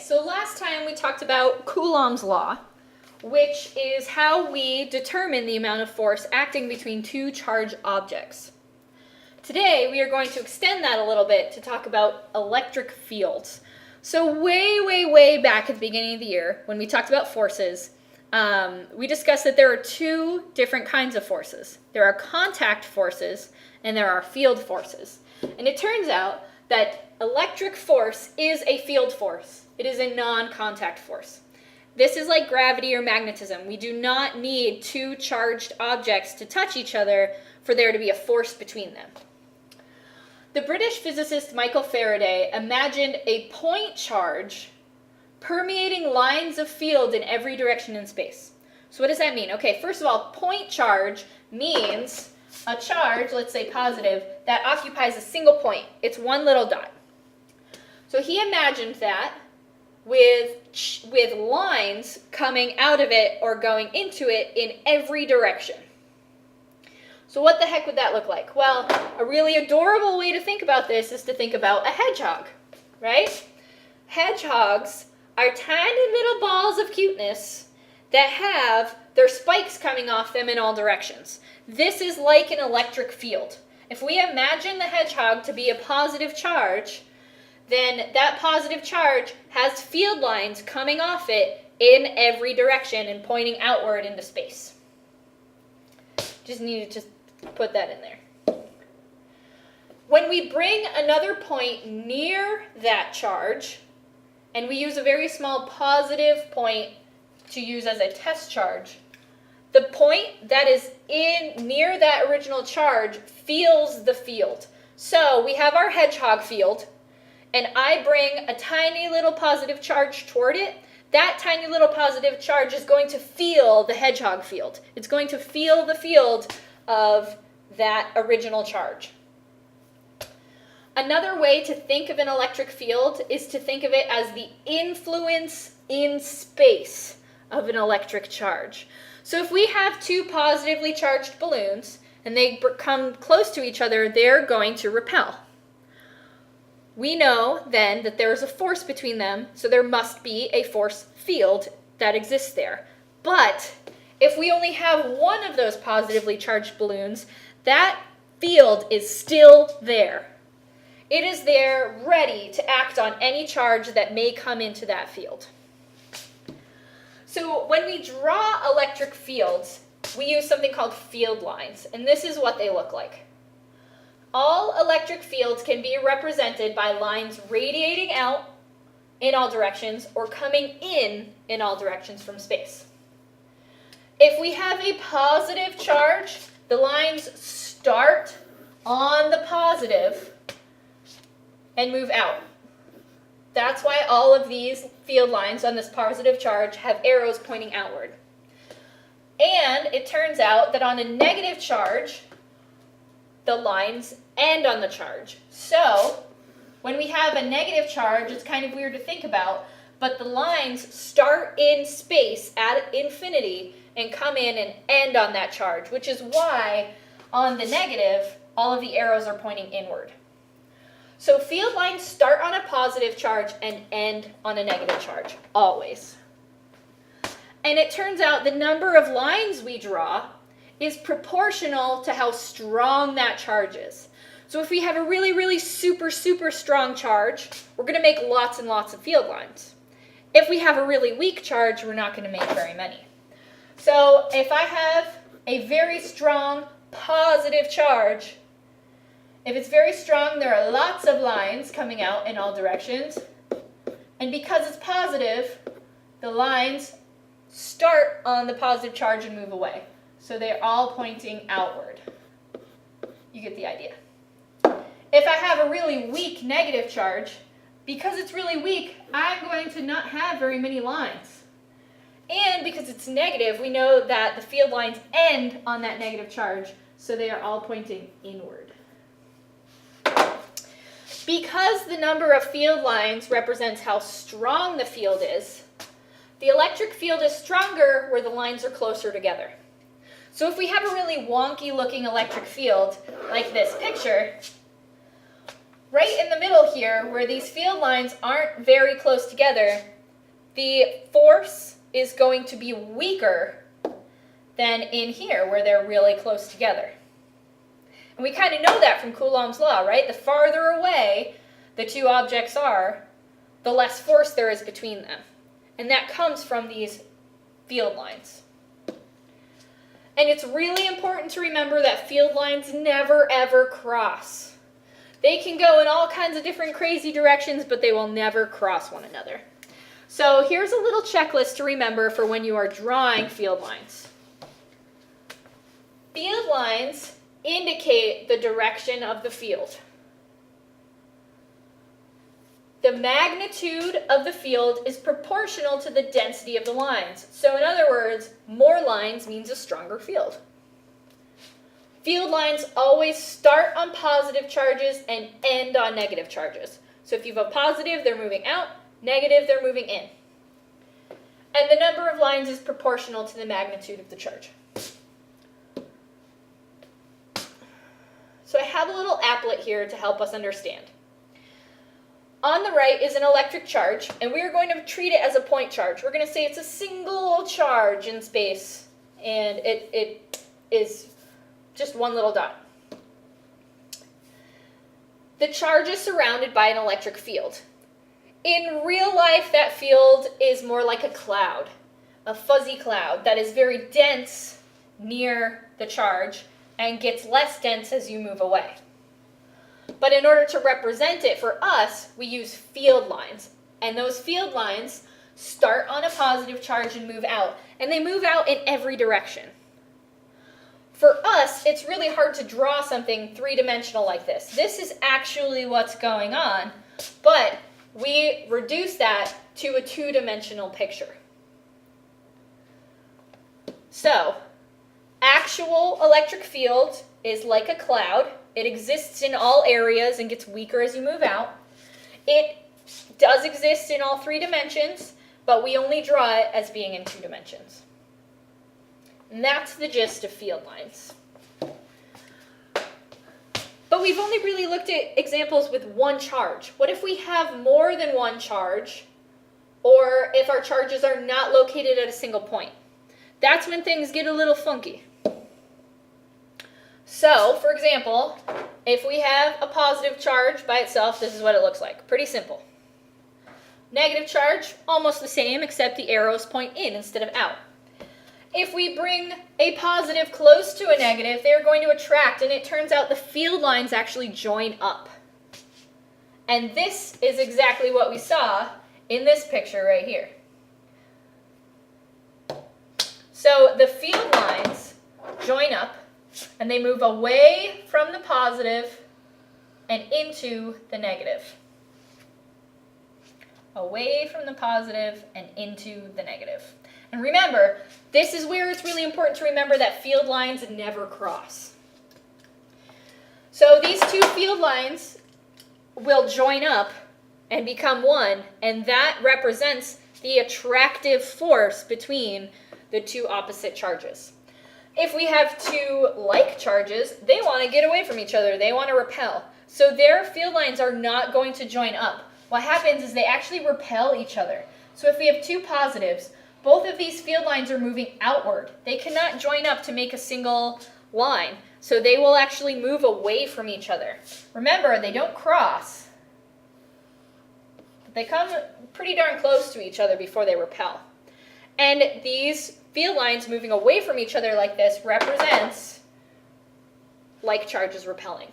So last time we talked about Coulomb's law, which is how we determine the amount of force acting between two charged objects. Today we are going to extend that a little bit to talk about electric fields. So way back at the beginning of the year, when we talked about forces, we discussed that there are two different kinds of forces. There are contact forces and there are field forces. And it turns out that electric force is a field force. It is a non-contact force. This is like gravity or magnetism. We do not need two charged objects to touch each other for there to be a force between them. The British physicist Michael Faraday imagined a point charge permeating lines of field in every direction in space. So what does that mean? Okay, first of all, point charge means a charge, let's say positive, that occupies a single point. It's one little dot. So he imagined that with lines coming out of it or going into it in every direction. So what the heck would that look like? Well, a really adorable way to think about this is to think about a hedgehog, right? Hedgehogs are tiny little balls of cuteness that have their spikes coming off them in all directions. This is like an electric field. If we imagine the hedgehog to be a positive charge, then that positive charge has field lines coming off it in every direction and pointing outward into space. Just needed to put that in there. When we bring another point near that charge, and we use a very small positive point to use as a test charge, the point that is near that original charge feels the field. So we have our hedgehog field, and I bring a tiny little positive charge toward it. That tiny little positive charge is going to feel the hedgehog field. It's going to feel the field of that original charge. Another way to think of an electric field is to think of it as the influence in space of an electric charge. So if we have two positively charged balloons and they come close to each other, they're going to repel. We know then that there is a force between them, so there must be a force field that exists there. But if we only have one of those positively charged balloons, that field is still there. It is there ready to act on any charge that may come into that field. So when we draw electric fields, we use something called field lines, and this is what they look like. All electric fields can be represented by lines radiating out in all directions or coming in all directions from space. If we have a positive charge, the lines start on the positive and move out. That's why all of these field lines on this positive charge have arrows pointing outward. And it turns out that on a negative charge, the lines end on the charge. So when we have a negative charge, it's kind of weird to think about, but the lines start in space at infinity and come in and end on that charge, which is why on the negative, all of the arrows are pointing inward. So field lines start on a positive charge and end on a negative charge, always. And it turns out the number of lines we draw is proportional to how strong that charge is. So if we have a really super strong charge, we're going to make lots and lots of field lines. If we have a really weak charge, we're not going to make very many. So if I have a very strong positive charge, if it's very strong, there are lots of lines coming out in all directions. And because it's positive, the lines start on the positive charge and move away. So they're all pointing outward. You get the idea. If I have a really weak negative charge, because it's really weak, I'm going to not have very many lines. And because it's negative, we know that the field lines end on that negative charge, so they are all pointing inward. Because the number of field lines represents how strong the field is, the electric field is stronger where the lines are closer together. So if we have a really wonky looking electric field, like this picture, right in the middle here, where these field lines aren't very close together, the force is going to be weaker than in here where they're really close together. And we kind of know that from Coulomb's law, right? The farther away the two objects are, the less force there is between them. And that comes from these field lines. And it's really important to remember that field lines never ever cross. They can go in all kinds of different crazy directions, but they will never cross one another. So here's a little checklist to remember for when you are drawing field lines. Field lines indicate the direction of the field. The magnitude of the field is proportional to the density of the lines. So in other words, more lines means a stronger field. Field lines always start on positive charges and end on negative charges. So if you have a positive, they're moving out. Negative, they're moving in. And the number of lines is proportional to the magnitude of the charge. So I have a little applet here to help us understand. On the right is an electric charge, and we are going to treat it as a point charge. We're going to say it's a single charge in space, and it is just one little dot. The charge is surrounded by an electric field. In real life, that field is more like a cloud, a fuzzy cloud that is very dense near the charge and gets less dense as you move away. But in order to represent it for us, we use field lines. And those field lines start on a positive charge and move out. And they move out in every direction. For us, it's really hard to draw something three-dimensional like this. This is actually what's going on, but we reduce that to a two-dimensional picture. So, actual electric field is like a cloud. It exists in all areas and gets weaker as you move out. It does exist in all three dimensions, but we only draw it as being in two dimensions. And that's the gist of field lines. But we've only really looked at examples with one charge. What if we have more than one charge, or if our charges are not located at a single point? That's when things get a little funky. So, for example, if we have a positive charge by itself, this is what it looks like. Pretty simple. Negative charge, almost the same, except the arrows point in instead of out. If we bring a positive close to a negative, they're going to attract, and it turns out the field lines actually join up. And this is exactly what we saw in this picture right here. So the field lines join up, and they move away from the positive and into the negative. Away from the positive and into the negative. And remember, this is where it's really important to remember that field lines never cross. So these two field lines will join up and become one, and that represents the attractive force between the two opposite charges. If we have two like charges, they want to get away from each other. They want to repel. So their field lines are not going to join up. What happens is they actually repel each other. So if we have two positives, both of these field lines are moving outward. They cannot join up to make a single line. So they will actually move away from each other. Remember, they don't cross. They come pretty darn close to each other before they repel. And these field lines moving away from each other like this represents like charges repelling.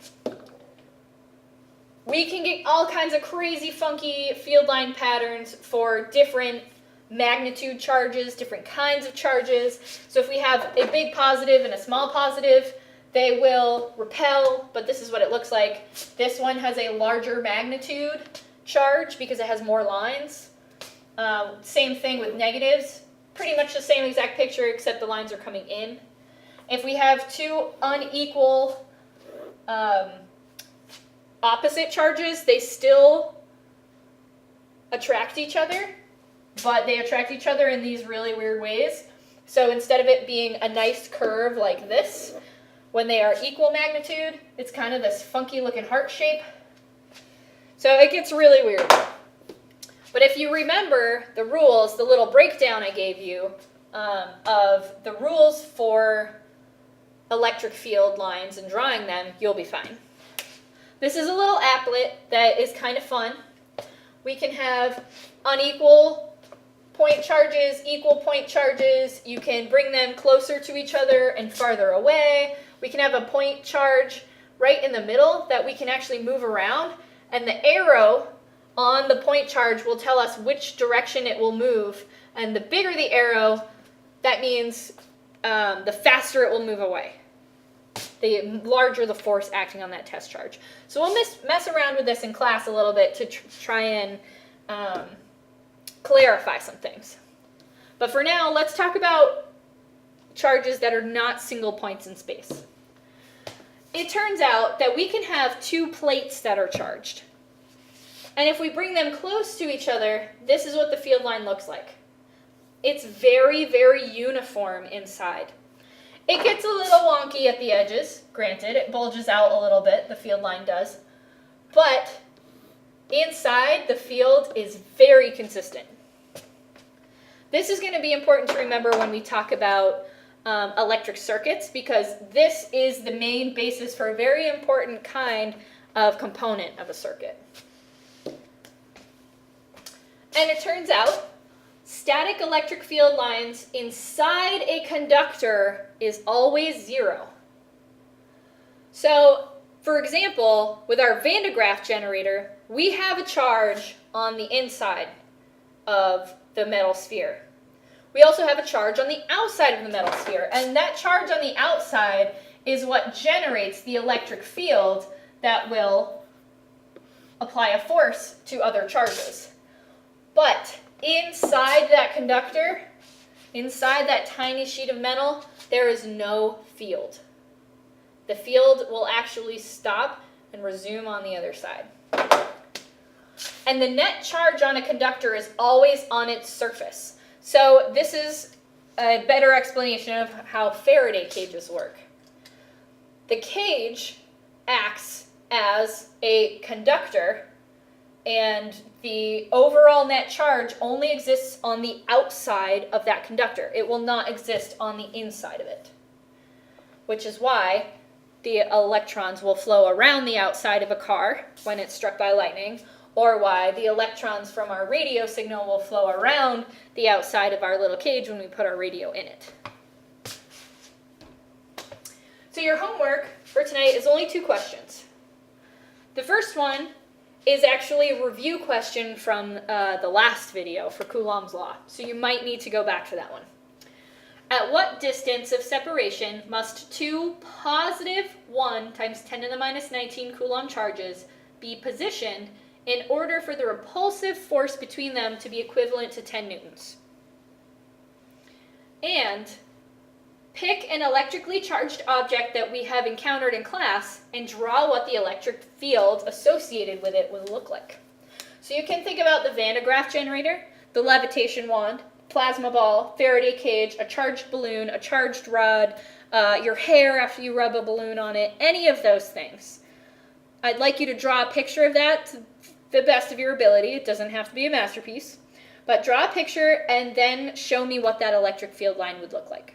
We can get all kinds of crazy funky field line patterns for different magnitude charges, different kinds of charges. So if we have a big positive and a small positive, they will repel, but this is what it looks like. This one has a larger magnitude charge because it has more lines. Same thing with negatives. Pretty much the same exact picture except the lines are coming in. If we have two unequal opposite charges, they still attract each other, but they attract each other in these really weird ways. So instead of it being a nice curve like this, when they are equal magnitude, it's kind of this funky looking heart shape. So it gets really weird. But if you remember the rules, the little breakdown I gave you of the rules for electric field lines and drawing them, you'll be fine. This is a little applet that is kind of fun. We can have unequal point charges, equal point charges. You can bring them closer to each other and farther away. We can have a point charge right in the middle that we can actually move around, and the arrow on the point charge will tell us which direction it will move, and the bigger the arrow, that means the faster it will move away, the larger the force acting on that test charge. So we'll mess around with this in class a little bit to try and clarify some things. But for now, let's talk about charges that are not single points in space. It turns out that we can have two plates that are charged. And if we bring them close to each other, this is what the field line looks like. It's very, very uniform inside. It gets a little wonky at the edges, granted. It bulges out a little bit, the field line does. But inside, the field is very consistent. This is going to be important to remember when we talk about electric circuits, because this is the main basis for a very important kind of component of a circuit. And it turns out static electric field lines inside a conductor is always zero. So, for example, with our Van de Graaff generator, we have a charge on the inside of the metal sphere. We also have a charge on the outside of the metal sphere, and that charge on the outside is what generates the electric field that will apply a force to other charges. But inside that conductor, inside that tiny sheet of metal, there is no field. The field will actually stop and resume on the other side. And the net charge on a conductor is always on its surface. So this is a better explanation of how Faraday cages work. The cage acts as a conductor, and the overall net charge only exists on the outside of that conductor. It will not exist on the inside of it, which is why the electrons will flow around the outside of a car when it's struck by lightning, or why the electrons from our radio signal will flow around the outside of our little cage when we put our radio in it. So your homework for tonight is only 2 questions. The first one is actually a review question from the last video for Coulomb's law, so you might need to go back to that one. At what distance of separation must 2 positive 1 times 10 to the minus 19 Coulomb charges be positioned in order for the repulsive force between them to be equivalent to 10 newtons? And pick an electrically charged object that we have encountered in class and draw what the electric field associated with it would look like. So you can think about the Van de Graaff generator, the levitation wand, plasma ball, Faraday cage, a charged balloon, a charged rod, your hair after you rub a balloon on it, any of those things. I'd like you to draw a picture of that to the best of your ability. It doesn't have to be a masterpiece, but draw a picture and then show me what that electric field line would look like.